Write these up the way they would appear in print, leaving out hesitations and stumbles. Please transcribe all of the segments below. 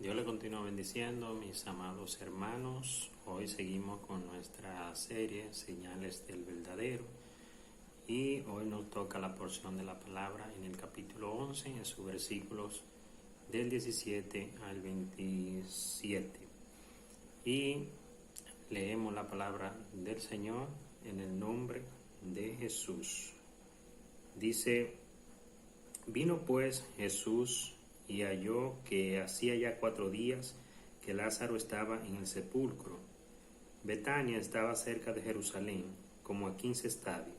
Dios le continúa bendiciendo, mis amados hermanos. Hoy seguimos con nuestra serie Señales del Verdadero y hoy nos toca la porción de la palabra en el capítulo 11, en sus versículos del 17 al 27. Y leemos la palabra del Señor en el nombre de Jesús. Dice: vino pues Jesús y halló que hacía ya 4 días que Lázaro estaba en el sepulcro. Betania estaba cerca de Jerusalén, como a 15 estadios,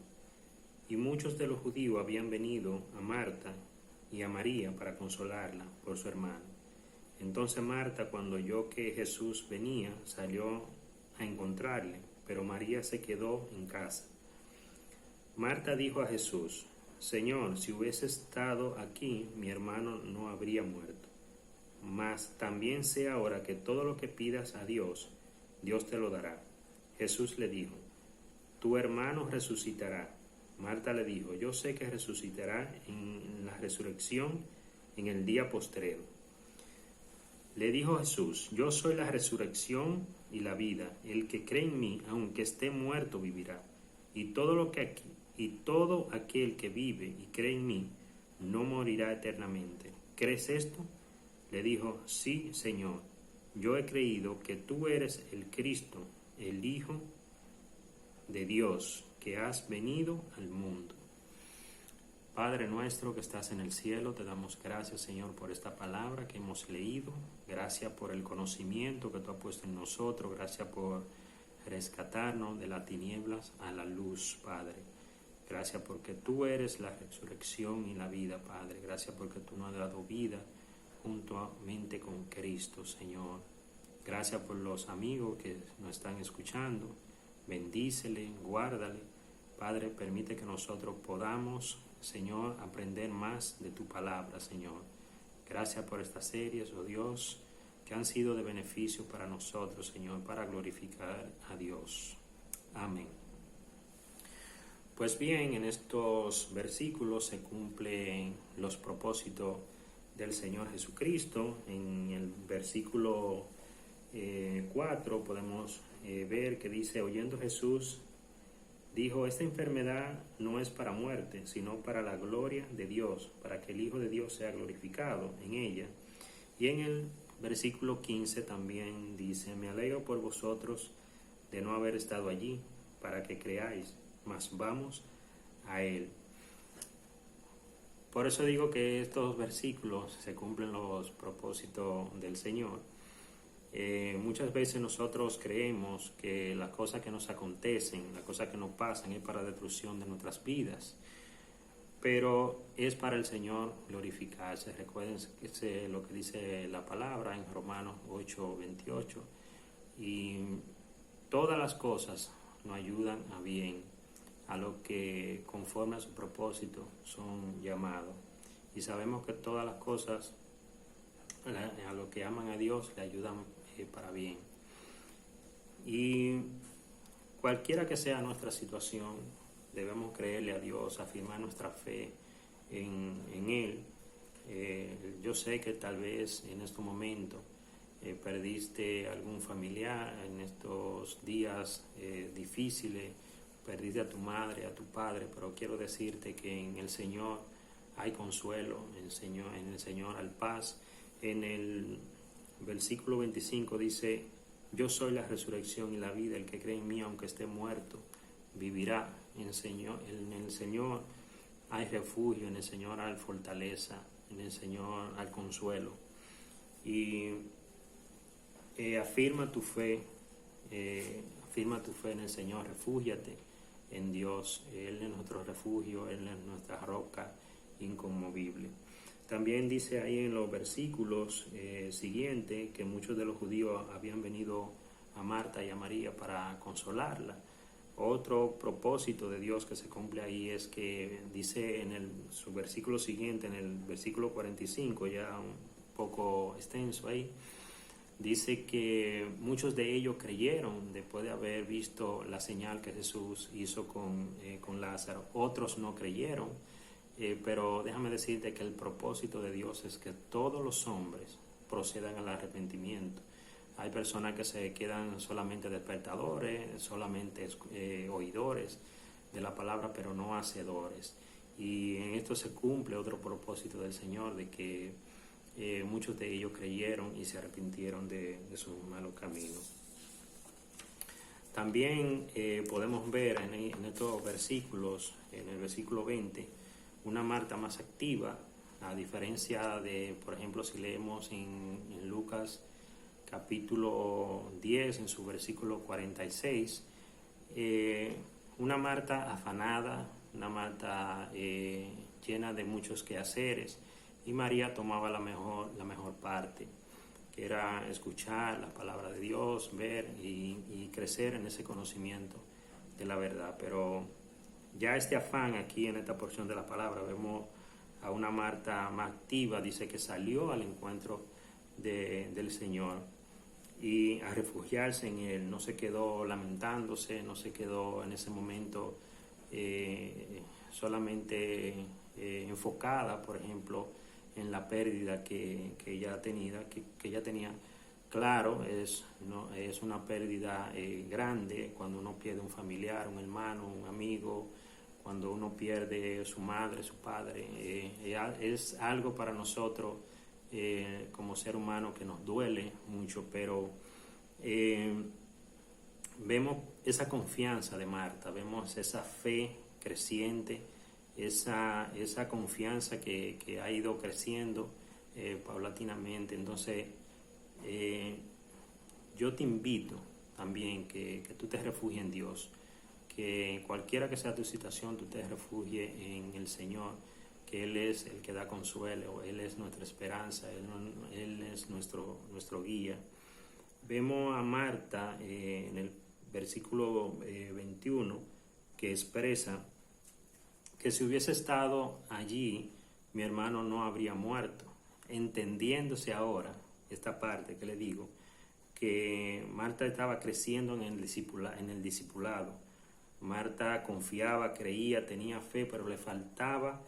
y muchos de los judíos habían venido a Marta y a María para consolarla por su hermano. Entonces Marta, cuando oyó que Jesús venía, salió a encontrarle, pero María se quedó en casa. Marta dijo a Jesús: Señor, si hubiese estado aquí, mi hermano no habría muerto. Mas también sé ahora que todo lo que pidas a Dios, Dios te lo dará. Jesús le dijo: tu hermano resucitará. Marta le dijo: yo sé que resucitará en la resurrección en el día postrero. Le dijo Jesús: yo soy la resurrección y la vida. El que cree en mí, aunque esté muerto, vivirá. Y todo aquel que vive y cree en mí no morirá eternamente. ¿Crees esto? Le dijo: sí, Señor, yo he creído que tú eres el Cristo, el Hijo de Dios, que has venido al mundo. Padre nuestro que estás en el cielo, te damos gracias, Señor, por esta palabra que hemos leído. Gracias por el conocimiento que tú has puesto en nosotros. Gracias por rescatarnos de las tinieblas a la luz, Padre. Gracias porque tú eres la resurrección y la vida, Padre. Gracias porque tú nos has dado vida juntamente con Cristo, Señor. Gracias por los amigos que nos están escuchando. Bendícele, guárdale. Padre, permite que nosotros podamos, Señor, aprender más de tu palabra, Señor. Gracias por estas series, oh Dios, que han sido de beneficio para nosotros, Señor, para glorificar a Dios. Amén. Pues bien, en estos versículos se cumplen los propósitos del Señor Jesucristo. En el versículo 4 podemos ver que dice: oyendo Jesús, dijo: esta enfermedad no es para muerte, sino para la gloria de Dios, para que el Hijo de Dios sea glorificado en ella. Y en el versículo 15 también dice: me alegro por vosotros de no haber estado allí, para que creáis, mas vamos a Él. Por eso digo que estos versículos se cumplen los propósitos del Señor. Muchas veces nosotros creemos que las cosas que nos acontecen, las cosas que nos pasan, es para la destrucción de nuestras vidas, pero es para el Señor glorificarse. Recuerden lo que dice la palabra en Romanos 8:28, y todas las cosas nos ayudan a bien, a lo que conforme a su propósito son llamados. Y sabemos que todas las cosas a los que aman a Dios le ayudan para bien. Y cualquiera que sea nuestra situación, debemos creerle a Dios, afirmar nuestra fe en Él. Yo sé que tal vez en estos momentos perdiste algún familiar en estos días difíciles, perdiste a tu madre, a tu padre, pero quiero decirte que en el Señor hay consuelo, en el Señor hay paz. En el versículo 25 dice: yo soy la resurrección y la vida. El que cree en mí, aunque esté muerto, vivirá. En el Señor hay refugio, en el Señor hay fortaleza, en el Señor hay consuelo. Y afirma tu fe en el Señor, refúgiate en Dios. Él es nuestro refugio, Él es nuestra roca inconmovible. También dice ahí en los versículos siguientes que muchos de los judíos habían venido a Marta y a María para consolarla. Otro propósito de Dios que se cumple ahí es que dice en su versículo siguiente, en el versículo 45, ya un poco extenso ahí, dice que muchos de ellos creyeron después de haber visto la señal que Jesús hizo con Lázaro. Otros no creyeron. Pero déjame decirte que el propósito de Dios es que todos los hombres procedan al arrepentimiento. Hay personas que se quedan solamente despertadores, solamente oidores de la palabra, pero no hacedores. Y en esto se cumple otro propósito del Señor, de que muchos de ellos creyeron y se arrepintieron de sus malos caminos. También podemos ver en estos versículos, en el versículo 20, una Marta más activa, a diferencia de, por ejemplo, si leemos en Lucas capítulo 10, en su versículo 46, una Marta afanada, una Marta llena de muchos quehaceres, y María tomaba la mejor parte, que era escuchar la palabra de Dios, ver y crecer en ese conocimiento de la verdad. Pero ya este afán aquí en esta porción de la palabra, vemos a una Marta más activa, dice que salió al encuentro del Señor y a refugiarse en Él. No se quedó lamentándose, no se quedó en ese momento solamente enfocada, por ejemplo, en la pérdida que ella tenía. Claro, es una pérdida grande cuando uno pierde un familiar, un hermano, un amigo, cuando uno pierde su madre, su padre. Es algo para nosotros como ser humano que nos duele mucho, pero vemos esa confianza de Marta, vemos esa fe creciente, esa confianza que ha ido creciendo paulatinamente. Entonces, yo te invito también que tú te refugies en Dios, que cualquiera que sea tu situación, tú te refugies en el Señor, que Él es el que da consuelo, Él es nuestra esperanza, Él es nuestro guía. Vemos a Marta en el versículo 21, que expresa que si hubiese estado allí, mi hermano no habría muerto, entendiéndose ahora esta parte que le digo, que Marta estaba creciendo en el discipulado. Marta confiaba, creía, tenía fe, pero le faltaba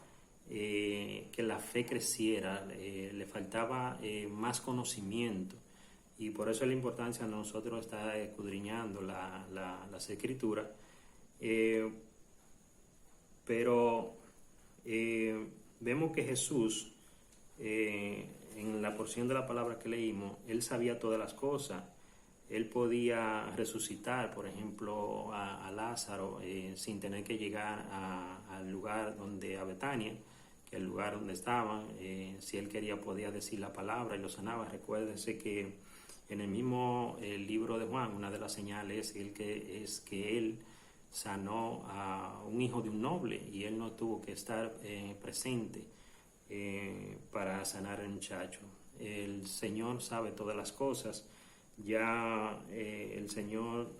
que la fe creciera, le faltaba más conocimiento. Y por eso es la importancia de nosotros estar escudriñando las escrituras. Pero vemos que Jesús, en la porción de la palabra que leímos, Él sabía todas las cosas. Él podía resucitar, por ejemplo, a Lázaro sin tener que llegar al lugar a Betania, que es el lugar donde estaban. Si Él quería, podía decir la palabra y lo sanaba. Recuérdense que en el mismo libro de Juan, una de las señales es que Él sanó a un hijo de un noble y Él no tuvo que estar presente para sanar al muchacho. El Señor sabe todas las cosas. Ya el Señor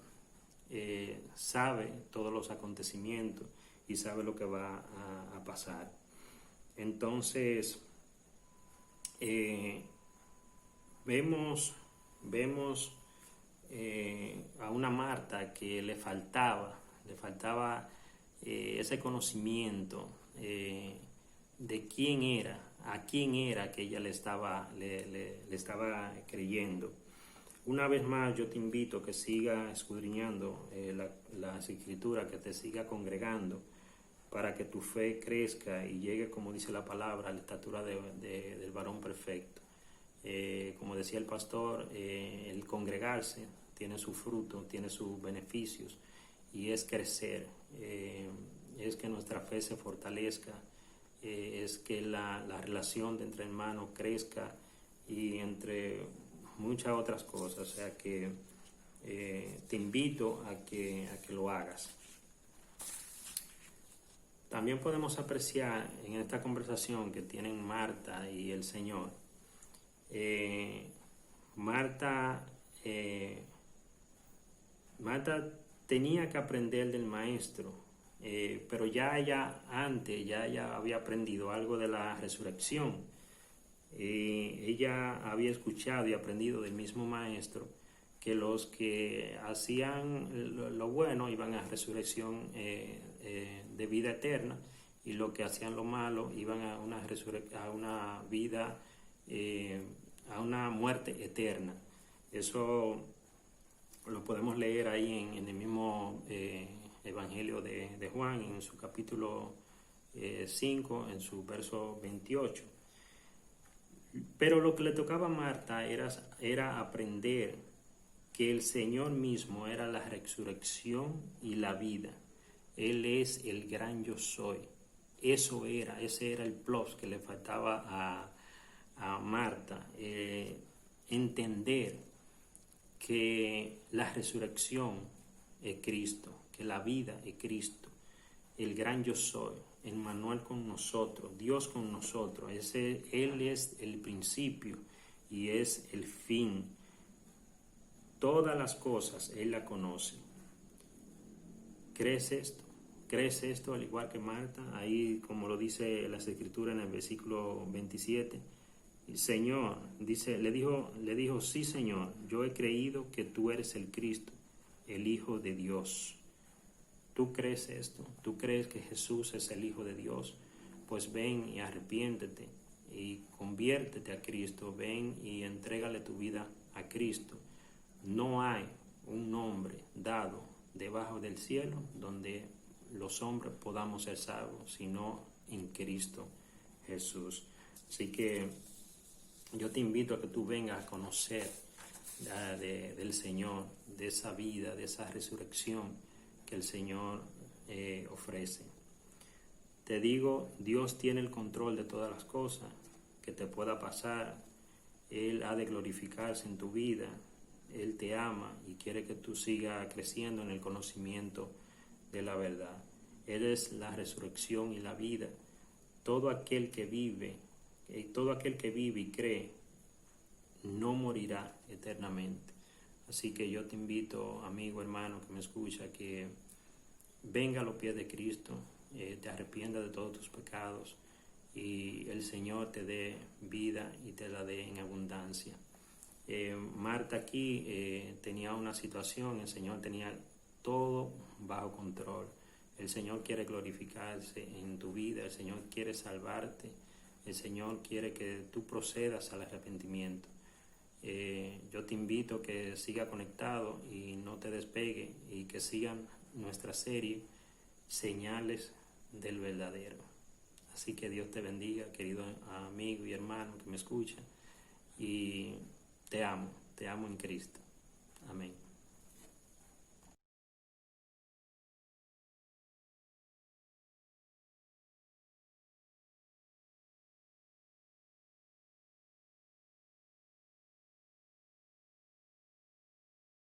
sabe todos los acontecimientos y sabe lo que va a pasar. Entonces, vemos a una Marta que le faltaba ese conocimiento de quién era, a quién era que ella le estaba creyendo. Una vez más, yo te invito a que siga escudriñando las escrituras, que te siga congregando para que tu fe crezca y llegue, como dice la palabra, a la estatura del varón perfecto. Como decía el pastor, el congregarse tiene su fruto, tiene sus beneficios, y es crecer, es que nuestra fe se fortalezca, es que la relación entre hermanos crezca, y entre muchas otras cosas. O sea que te invito a que lo hagas. También podemos apreciar en esta conversación que tienen Marta y el Señor. Marta tenía que aprender del Maestro, pero ya ella había aprendido algo de la resurrección. Ella había escuchado y aprendido del mismo Maestro que los que hacían lo bueno iban a resurrección de vida eterna, y los que hacían lo malo iban a una vida a una muerte eterna. Eso lo podemos leer ahí en el mismo Evangelio de Juan, en su capítulo 5, en su verso 28. Pero lo que le tocaba a Marta era aprender que el Señor mismo era la resurrección y la vida. Él es el gran yo soy. Ese era el plus que le faltaba a Marta. Entender que la resurrección es Cristo, que la vida es Cristo, el gran yo soy, Emmanuel con nosotros, Dios con nosotros. Él es el principio y es el fin. Todas las cosas Él la conoce. ¿Crees esto? ¿Crees esto al igual que Marta? Ahí, como lo dice las Escrituras en el versículo 27, Señor, le dijo, sí, Señor, yo he creído que tú eres el Cristo, el Hijo de Dios. ¿Tú crees esto? ¿Tú crees que Jesús es el Hijo de Dios? Pues ven y arrepiéntete y conviértete a Cristo. Ven y entrégale tu vida a Cristo. No hay un nombre dado debajo del cielo donde los hombres podamos ser salvos, sino en Cristo Jesús. Así que yo te invito a que tú vengas a conocer del Señor, de esa vida, de esa resurrección que el Señor ofrece. Te digo, Dios tiene el control de todas las cosas que te pueda pasar. Él ha de glorificarse en tu vida. Él te ama y quiere que tú sigas creciendo en el conocimiento de la verdad. Él es la resurrección y la vida. Todo aquel que vive y cree no morirá eternamente. Así que yo te invito, amigo, hermano, que me escucha, que venga a los pies de Cristo, te arrepienta de todos tus pecados y el Señor te dé vida y te la dé en abundancia. Marta aquí tenía una situación, el Señor tenía todo bajo control. El Señor quiere glorificarse en tu vida, el Señor quiere salvarte, el Señor quiere que tú procedas al arrepentimiento. Yo te invito a que siga conectado y no te despegue y que sigan nuestra serie Señales del Verdadero. Así que Dios te bendiga, querido amigo y hermano que me escucha, y te amo en Cristo. Amén.